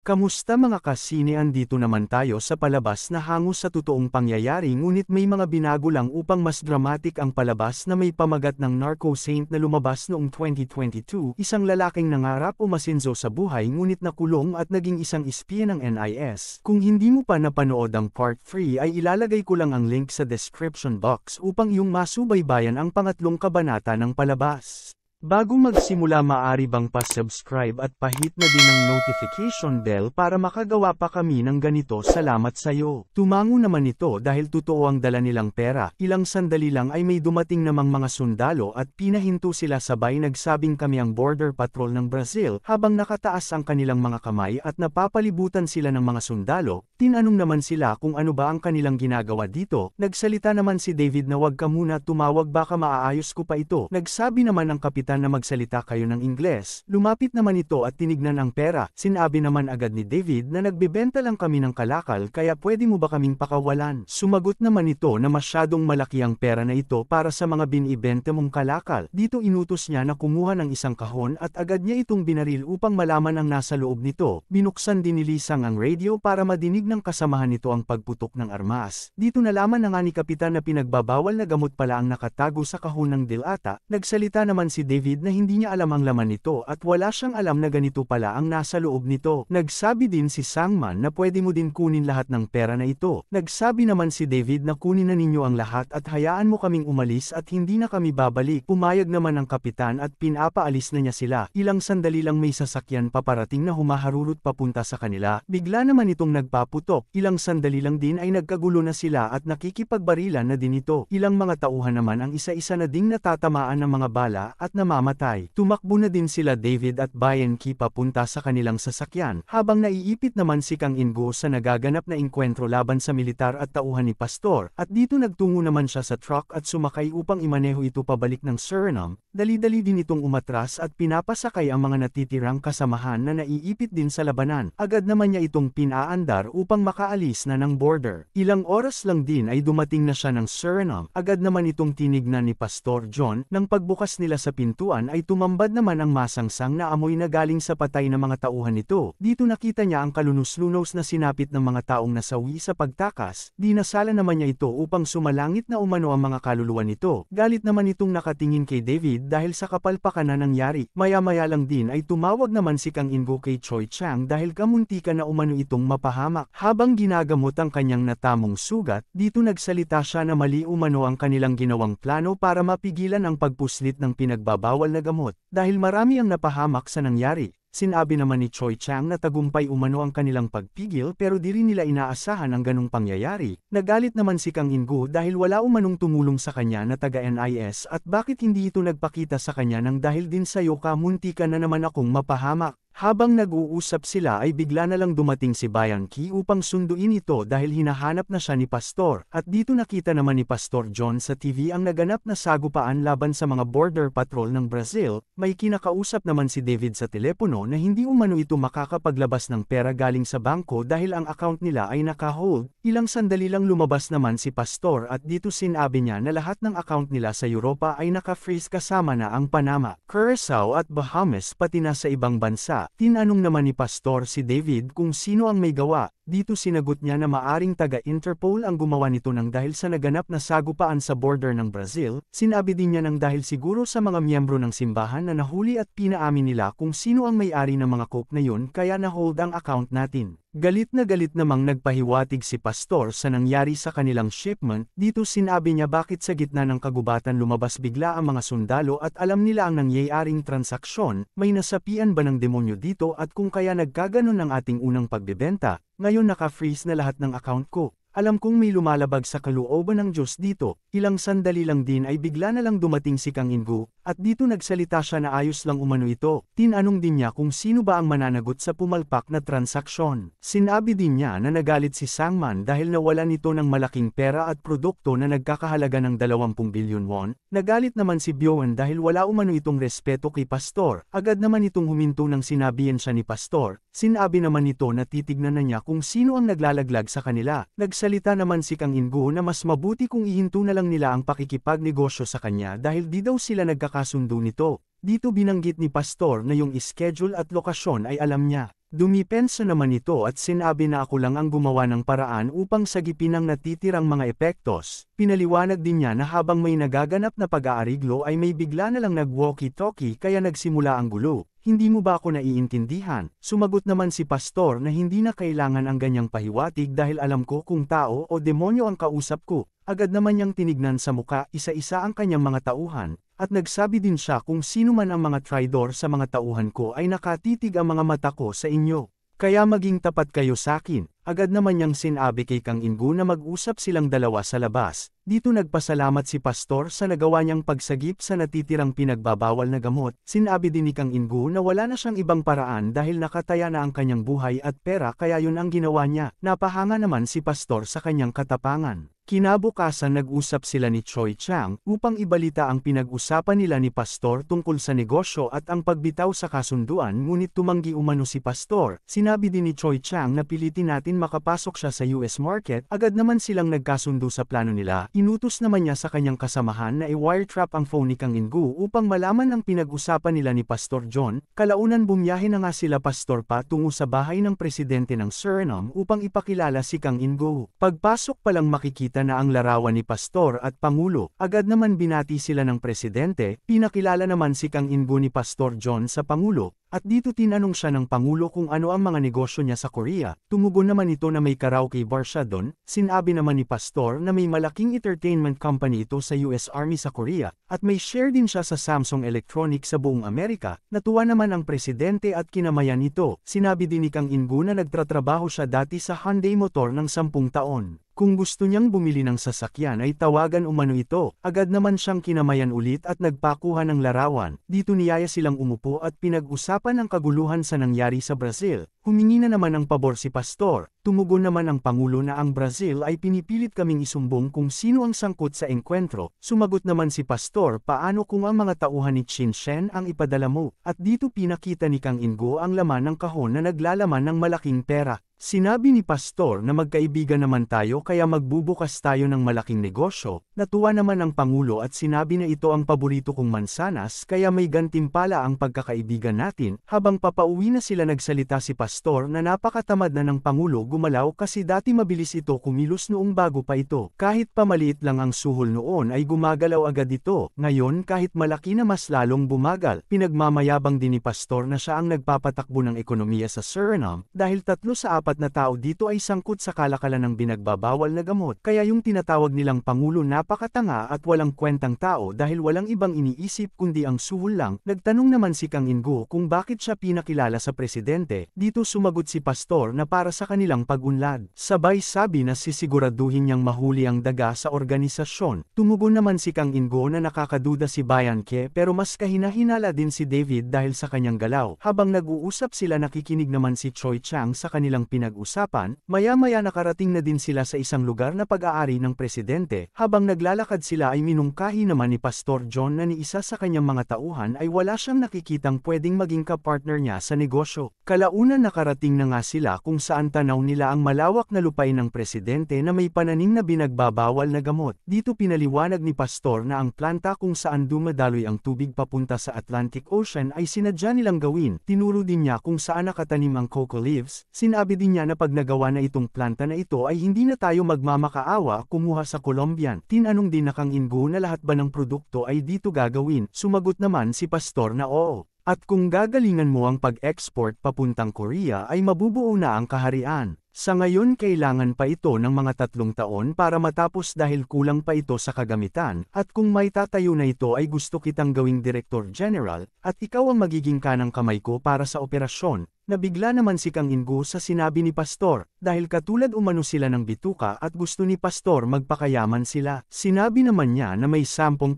Kamusta mga kasine, andito naman tayo sa palabas na hango sa totoong pangyayari ngunit may mga binago lang upang mas dramatic ang palabas na may pamagat ng Narco Saint na lumabas noong 2022, isang lalaking nangarap umasenso sa buhay ngunit nakulong at naging isang espiya ng NIS. Kung hindi mo pa napanood ang part 3 ay ilalagay ko lang ang link sa description box upang iyong masubaybayan ang pangatlong kabanata ng palabas. Bago magsimula, maaari bang pa-subscribe at pahit na din ang notification bell para makagawa pa kami ng ganito? Salamat sayo. Tumango naman ito dahil totoo ang dala nilang pera. Ilang sandali lang ay may dumating namang mga sundalo at pinahinto sila, sabay nagsabing kami ang Border Patrol ng Brazil. Habang nakataas ang kanilang mga kamay at napapalibutan sila ng mga sundalo, tinanong naman sila kung ano ba ang kanilang ginagawa dito. Nagsalita naman si David na wag ka muna tumawag, baka maaayos ko pa ito. Nagsabi naman ang kapitan na magsalita kayo ng Ingles. Lumapit naman ito at tinignan ang pera. Sinabi naman agad ni David na nagbebenta lang kami ng kalakal kaya pwede mo ba kaming pakawalan? Sumagot naman ito na masyadong malaki ang pera na ito para sa mga binibenta mong kalakal. Dito inutos niya na kumuha ng isang kahon at agad niya itong binaril upang malaman ang nasa loob nito. Binuksan din ni Lisang ang radio para madinig ng kasamahan nito ang pagputok ng armas. Dito nalaman na nga ni kapitan na pinagbabawal na gamot pala ang nakatago sa kahon ng dilata. Nagsalita naman si David na hindi niya alam ang laman nito at wala siyang alam na ganito pala ang nasa loob nito. Nagsabi din si Sangman na pwede mo din kunin lahat ng pera na ito. Nagsabi naman si David na kunin na ninyo ang lahat at hayaan mo kaming umalis at hindi na kami babalik. Pumayag naman ang kapitan at pinapaalis na niya sila. Ilang sandali lang may sasakyan paparating na humaharurot papunta sa kanila. Bigla naman itong nagpaputok. Ilang sandali lang din ay nagkagulo na sila at nakikipagbarilan na din ito. Ilang mga tauhan naman ang isa-isa na ding natatamaan ng mga bala at namamatay. Tumakbo na din sila David at Bianchi papunta sa kanilang sasakyan, habang naiipit naman si Kang Ingo sa nagaganap na engkwentro laban sa militar at tauhan ni Pastor, at dito nagtungo naman siya sa truck at sumakay upang imaneho ito pabalik ng Suriname. Dali-dali din itong umatras at pinapasakay ang mga natitirang kasamahan na naiipit din sa labanan. Agad naman niya itong pinaandar upang makaalis na ng border. Ilang oras lang din ay dumating na siya ng Suriname. Agad naman itong tinignan ni Pastor John. Nang pagbukas nila sa pintuan ay tumambad naman ang masangsang na amoy na galing sa patay na mga tauhan nito. Dito nakita niya ang kalunos-lunos na sinapit ng mga taong nasawi sa pagtakas. Dinasala naman niya ito upang sumalangit na umano ang mga kaluluwa nito. Galit naman itong nakatingin kay David dahil sa kapalpakan na nangyari. Maya-maya lang din ay tumawag naman si Kang Ingo kay Choi Chang dahil kamuntikan na umano itong mapahamak. Habang ginagamot ang kanyang natamong sugat, dito nagsalita siya na mali umano ang kanilang ginawang plano para mapigilan ang pagpuslit ng pinagbabawal na gamot. Dahil marami ang napahamak sa nangyari. Sinabi naman ni Choi Chang na tagumpay umano ang kanilang pagpigil pero di rin nila inaasahan ang ganong pangyayari. Nagalit naman si Kang Ingo dahil wala umanong tumulong sa kanya na taga-NIS at bakit hindi ito nagpakita sa kanya nang dahil din sayo ka, muntika na naman akong mapahamak. Habang nag-uusap sila ay bigla na lang dumating si Bianchi upang sunduin ito dahil hinahanap na siya ni Pastor, at dito nakita naman ni Pastor John sa TV ang naganap na sagupaan laban sa mga Border Patrol ng Brazil. May kinakausap naman si David sa telepono na hindi umano ito makakapaglabas ng pera galing sa bangko dahil ang account nila ay naka-hold. Ilang sandali lang lumabas naman si Pastor at dito sinabi niya na lahat ng account nila sa Europa ay naka-freeze kasama na ang Panama, Curaçao at Bahamas pati na sa ibang bansa. Tinanong naman ni Pastor si David kung sino ang may gawa. Dito sinagot niya na maaring taga-Interpol ang gumawa nito nang dahil sa naganap na sagupaan sa border ng Brazil. Sinabi din niya nang dahil siguro sa mga miyembro ng simbahan na nahuli at pinaamin nila kung sino ang may-ari ng mga coke na yun kaya na-hold ang account natin. Galit namang nagpahiwatig si Pastor sa nangyari sa kanilang shipment. Dito sinabi niya bakit sa gitna ng kagubatan lumabas bigla ang mga sundalo at alam nila ang nangyayaring transaksyon. May nasapian ba ng demonyo dito at kung kaya nagkaganon ang ating unang pagbebenta, ngayon naka-freeze na lahat ng account ko. Alam kong may lumalabag sa kalooban ng Diyos dito. Ilang sandali lang din ay bigla na lang dumating si Kang Ingo, at dito nagsalita siya na ayos lang umano ito. Tinanong din niya kung sino ba ang mananagot sa pumalpak na transaksyon. Sinabi din niya na nagalit si Sangman dahil nawalan nito ng malaking pera at produkto na nagkakahalaga ng 20 bilyon won. Nagalit naman si Byoen dahil wala umano itong respeto kay Pastor. Agad naman itong huminto nang sinabihan siya ni Pastor. Sinabi naman nito na titignan na niya kung sino ang naglalaglag sa kanila. Nagsalita naman si Kang Ingo na mas mabuti kung ihinto na lang nila ang pakikipagnegosyo sa kanya dahil di daw sila nagkakasundo nito. Dito binanggit ni Pastor na yung schedule at lokasyon ay alam niya. Dumipensa naman ito at sinabi na ako lang ang gumawa ng paraan upang sagipin ang natitirang mga epektos. Pinaliwanag din niya na habang may nagaganap na pag-aariglo ay may bigla na lang nag-walkie-talkie kaya nagsimula ang gulo. Hindi mo ba ako naiintindihan? Sumagot naman si Pastor na hindi na kailangan ang ganyang pahiwatig dahil alam ko kung tao o demonyo ang kausap ko. Agad naman niyang tinignan sa muka isa-isa ang kanyang mga tauhan, at nagsabi din siya kung sino man ang mga traidor sa mga tauhan ko ay nakatitig ang mga mata ko sa inyo. Kaya maging tapat kayo sa akin. Agad naman niyang sinabi kay Kang In-gu na mag-usap silang dalawa sa labas. Dito nagpasalamat si Pastor sa nagawa niyang pagsagip sa natitirang pinagbabawal na gamot. Sinabi din ni Kang In-gu na wala na siyang ibang paraan dahil nakataya na ang kanyang buhay at pera kaya yun ang ginawa niya. Napahanga naman si Pastor sa kanyang katapangan. Kinabukasan nag-usap sila ni Choi Chang upang ibalita ang pinag-usapan nila ni Pastor tungkol sa negosyo at ang pagbitaw sa kasunduan ngunit tumanggi umano si Pastor. Sinabi din ni Choi Chang na pilitin natin makapasok siya sa US market, agad naman silang nagkasundo sa plano nila. Inutos naman niya sa kanyang kasamahan na i-wiretrap ang phone ni Kang In-gu upang malaman ang pinag-usapan nila ni Pastor John. Kalaunan bumiyahe na nga sila Pastor pa tungo sa bahay ng presidente ng Suriname upang ipakilala si Kang In-gu. Pagpasok pa lang makikita na ang larawan ni Pastor at Pangulo, agad naman binati sila ng presidente. Pinakilala naman si Kang In-gu ni Pastor John sa Pangulo, at dito tinanong siya ng Pangulo kung ano ang mga negosyo niya sa Korea. Tumugon naman ito na may karaoke bar siya doon. Sinabi naman ni Pastor na may malaking entertainment company ito sa US Army sa Korea, at may share din siya sa Samsung Electronics sa buong Amerika. Natuwa naman ang presidente at kinamayan ito. Sinabi din ni Kang In-gu na nagtatrabaho siya dati sa Hyundai Motor ng 10 taon. Kung gusto niyang bumili ng sasakyan ay tawagan umano ito. Agad naman siyang kinamayan ulit at nagpakuha ng larawan. Dito niyaya silang umupo at pinag-usapan ang kaguluhan sa nangyari sa Brazil. Humingi na naman ng pabor si Pastor. Tumugon naman ang Pangulo na ang Brazil ay pinipilit kaming isumbong kung sino ang sangkot sa engkwentro. Sumagot naman si Pastor, paano kung ang mga tauhan ni Chin Shen ang ipadala mo? At dito pinakita ni Kang In-gu ang laman ng kahon na naglalaman ng malaking pera. Sinabi ni Pastor na magkaibigan naman tayo kaya magbubukas tayo ng malaking negosyo. Natuwa naman ang Pangulo at sinabi na ito ang paborito kong mansanas kaya may gantimpala ang pagkakaibigan natin. Habang papauwi na sila nagsalita si Pastor na napakatamad na ng Pangulo gumalaw kasi dati mabilis ito kumilos noong bago pa ito. Kahit pamaliit lang ang suhol noon ay gumagalaw agad ito. Ngayon kahit malaki na mas lalong bumagal. Pinagmamayabang din ni Pastor na siya ang nagpapatakbo ng ekonomiya sa Suriname dahil 3 sa 4 na tao dito ay sangkot sa kalakalan ng binagbabawal na gamot. Kaya yung tinatawag nilang Pangulo napakatanga at walang kwentang tao dahil walang ibang iniisip kundi ang suhol lang. Nagtanong naman si Kang In-gu kung bakit siya pinakilala sa presidente. Dito sumagot si Pastor na para sa kanilang pag-unlad. Sabay sabi na sisiguraduhin niyang mahuli ang daga sa organisasyon. Tumugon naman si Kang In-gu na nakakaduda si Bayan Ke pero mas kahina-hinala din si David dahil sa kanyang galaw. Habang nag-uusap sila nakikinig naman si Choi Chang sa kanilang pinag-usapan. Maya-maya nakarating na din sila sa isang lugar na pag-aari ng presidente. Habang naglalakad sila ay minungkahi naman ni Pastor John na ni isa sa kanyang mga tauhan ay wala siyang nakikitang pwedeng maging kapartner niya sa negosyo. Kalaunan nakarating na nga sila kung saan tanaw nila ang malawak na lupain ng presidente na may pananim na binagbabawal na gamot. Dito pinaliwanag ni Pastor na ang planta kung saan dumadaloy ang tubig papunta sa Atlantic Ocean ay sinadya nilang gawin. Tinuro din niya kung saan nakatanim ang cocoa leaves. Sinabi din niya na pag nagawa na itong planta na ito ay hindi na tayo magmamakaawa kumuha sa Colombian. Tinanong din na Kang In-gu na lahat ba ng produkto ay dito gagawin. Sumagot naman si Pastor na oo. At kung gagalingan mo ang pag-export papuntang Korea ay mabubuo na ang kaharian. Sa ngayon kailangan pa ito ng mga 3 taon para matapos dahil kulang pa ito sa kagamitan, at kung may tatayo na ito ay gusto kitang gawing Director General, at ikaw ang magiging kanang kamay ko para sa operasyon. Nabigla naman si Kang In-gu sa sinabi ni Pastor, dahil katulad umano sila ng bituka at gusto ni Pastor magpakayaman sila. Sinabi naman niya na may 10%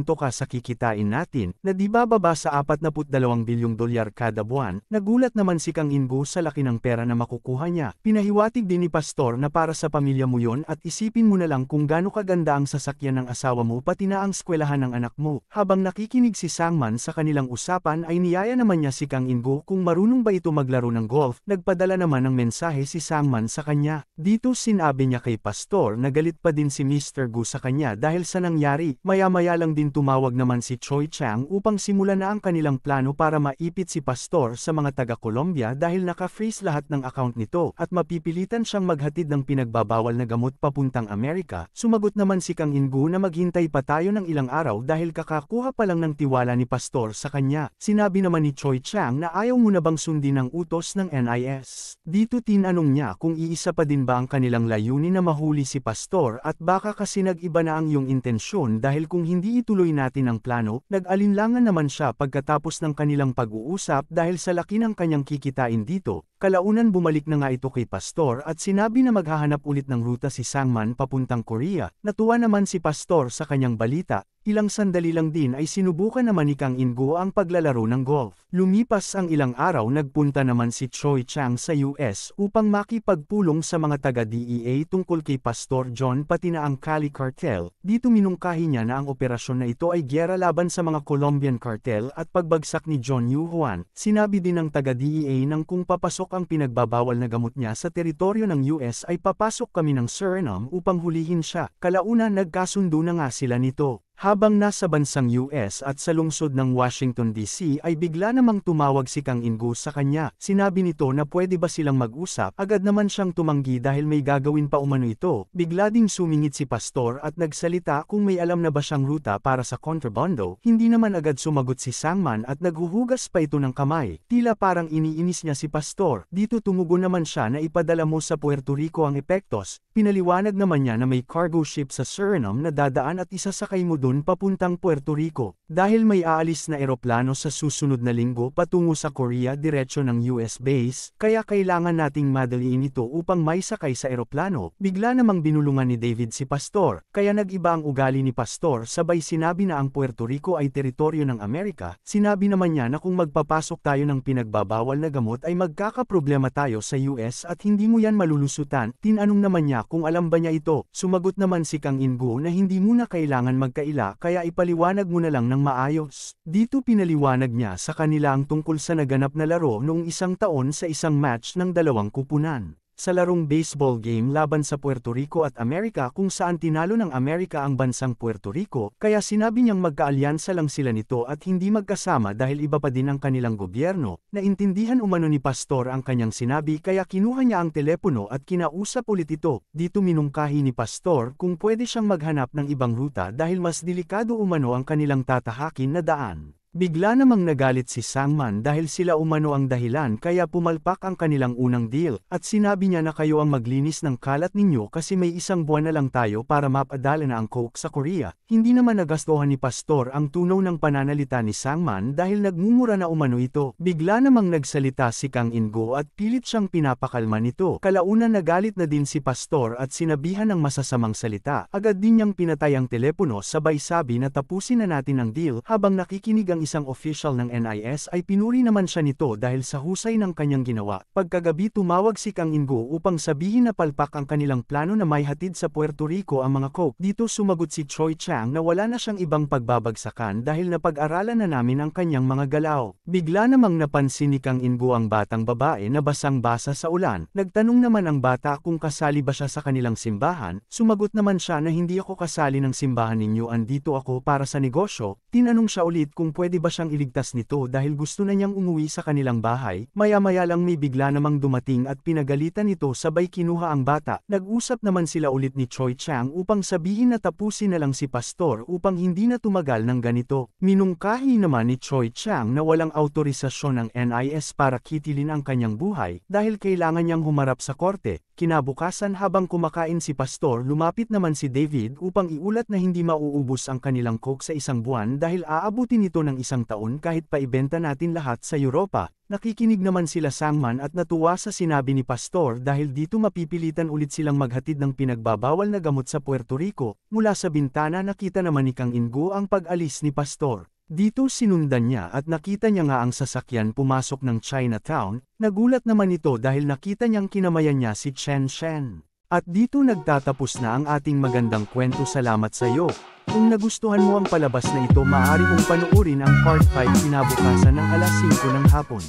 ka sa kikitain natin, na di bababa sa 42 bilyong dolyar kada buwan. Nagulat naman si Kang In-gu sa laki ng pera na makukuha niya. Pinahiwatig din ni Pastor na para sa pamilya mo yon at isipin mo na lang kung gaano kaganda ang sasakyan ng asawa mo pati na ang eskwelahan ng anak mo. Habang nakikinig si Sangman sa kanilang usapan ay niyaya naman niya si Kang In-gu kung marunong ba ito maglaro ng golf, nagpadala naman ng mensahe si Sangman sa kanya. Dito sinabi niya kay Pastor na galit pa din si Mr. Gu sa kanya dahil sa nangyari. Maya-maya lang din tumawag naman si Choi Chang upang simulan na ang kanilang plano para maipit si Pastor sa mga taga-Colombia dahil naka-freeze lahat ng account nito at mapipilitan siyang maghatid ng pinagbabawal na gamot papuntang Amerika. Sumagot naman si Kang In-gu na maghintay pa tayo ng ilang araw dahil kakakuha pa lang ng tiwala ni Pastor sa kanya. Sinabi naman ni Choi Chang na ayaw mo na bang sundin ang utos ng NIS. Dito tinanong niya kung iisa pa din ba ang kanilang layunin na mahuli si Pastor at baka kasi nag-iba na ang iyong intensyon dahil kung hindi ituloy natin ang plano, nag-alinlangan naman siya pagkatapos ng kanilang pag-uusap dahil sa laki ng kanyang kikitain dito. Kalaunan bumalik na nga ito kay Pastor at sinabi na maghahanap ulit ng ruta si Sangman papuntang Korea. Natuwa naman si Pastor sa kanyang balita. Ilang sandali lang din ay sinubukan naman ni Kang In-gu ang paglalaro ng golf. Lumipas ang ilang araw nagpunta naman si Choi Chang sa US upang makipagpulong sa mga taga-DEA tungkol kay Pastor John pati na ang Cali Cartel. Dito minungkahi niya na ang operasyon na ito ay gyera laban sa mga Colombian cartel at pagbagsak ni John Yu Juan. Sinabi din ng taga-DEA nang kung papasok ang pinagbabawal na gamot niya sa teritoryo ng US ay papasok kami ng Suriname upang hulihin siya. Kalauna nagkasundo na nga sila nito. Habang nasa bansang US at sa lungsod ng Washington DC ay bigla namang tumawag si Kang In-gu sa kanya. Sinabi nito na pwede ba silang mag-usap, agad naman siyang tumanggi dahil may gagawin pa umano ito. Bigla ding sumingit si Pastor at nagsalita kung may alam na ba siyang ruta para sa kontrabando. Hindi naman agad sumagot si Sangman at naghuhugas pa ito ng kamay. Tila parang iniinis niya si Pastor. Dito tumugon naman siya na ipadala mo sa Puerto Rico ang epektos. Pinaliwanag naman niya na may cargo ship sa Suriname na dadaan at isasakay mo doon papuntang Puerto Rico. Dahil may aalis na eroplano sa susunod na linggo patungo sa Korea diretsyo ng US base, kaya kailangan nating madaliin ito upang may sakay sa eroplano. Bigla namang binulungan ni David si Pastor, kaya nag-iba ang ugali ni Pastor sabay sinabi na ang Puerto Rico ay teritoryo ng Amerika. Sinabi naman niya na kung magpapasok tayo ng pinagbabawal na gamot ay magkakaproblema tayo sa US at hindi mo yan malulusutan. Tinanong naman niya kung alam ba niya ito. Sumagot naman si Kang In-gu na hindi muna kailangan magkaila kaya ipaliwanag mo na lang ng maayos. Dito pinaliwanag niya sa kanila ang tungkol sa naganap na laro noong isang taon sa isang match ng dalawang kupunan. Sa larong baseball game laban sa Puerto Rico at Amerika kung saan tinalo ng Amerika ang bansang Puerto Rico, kaya sinabi niyang magkaalyansa lang sila nito at hindi magkasama dahil iba pa din ang kanilang gobyerno. Naintindihan umano ni Pastor ang kanyang sinabi kaya kinuha niya ang telepono at kinausap ulit ito. Dito minungkahi ni Pastor kung pwede siyang maghanap ng ibang ruta dahil mas delikado umano ang kanilang tatahakin na daan. Bigla namang nagalit si Sangman dahil sila umano ang dahilan kaya pumalpak ang kanilang unang deal, at sinabi niya na kayo ang maglinis ng kalat ninyo kasi may isang buwan na lang tayo para mapadala na ang coke sa Korea. Hindi naman nagastuhan ni Pastor ang tunaw ng pananalita ni Sangman dahil nagmumura na umano ito. Bigla namang nagsalita si Kang In-gu at pilit siyang pinapakalma nito. Kalauna nagalit na din si Pastor at sinabihan ng masasamang salita. Agad din niyang pinatay ang telepono sabay sabi na tapusin na natin ang deal. Habang nakikinig ang isang official ng NIS ay pinuri naman siya nito dahil sa husay ng kanyang ginawa. Pagkagabi tumawag si Kang In-gu upang sabihin na palpak ang kanilang plano na may hatid sa Puerto Rico ang mga coke. Dito sumagot si Choi Chang na wala na siyang ibang pagbabagsakan dahil napag-aralan na namin ang kanyang mga galaw. Bigla namang napansin ni Kang In-gu ang batang babae na basang-basa sa ulan. Nagtanong naman ang bata kung kasali ba siya sa kanilang simbahan. Sumagot naman siya na hindi ako kasali ng simbahan ninyo, andito ako para sa negosyo. Tinanong siya ulit kung pwede ba siyang iligtas nito dahil gusto na niyang umuwi sa kanilang bahay. Maya-maya lang may bigla namang dumating at pinagalitan ito sabay kinuha ang bata. Nag-usap naman sila ulit ni Choi Chang upang sabihin na tapusin na lang si Pastor upang hindi na tumagal ng ganito. Minungkahi naman ni Choi Chang na walang autorisasyon ng NIS para kitilin ang kanyang buhay dahil kailangan niyang humarap sa korte. Kinabukasan habang kumakain si Pastor lumapit naman si David upang iulat na hindi mauubos ang kanilang coke sa isang buwan dahil aabutin ito ng isang taon kahit paibenta natin lahat sa Europa. Nakikinig naman sila Sangman at natuwa sa sinabi ni Pastor dahil dito mapipilitan ulit silang maghatid ng pinagbabawal na gamot sa Puerto Rico. Mula sa bintana nakita naman ni Kang In-gu ang pag-alis ni Pastor. Dito sinundan niya at nakita niya nga ang sasakyan pumasok ng Chinatown. Nagulat naman ito dahil nakita niyang kinamayan niya si Chen Shen. At dito nagtatapos na ang ating magandang kwento. Salamat sa iyo. Kung nagustuhan mo ang palabas na ito, maaari mong panuorin ang part 5 kinabukasan ng alas 5 ng hapon.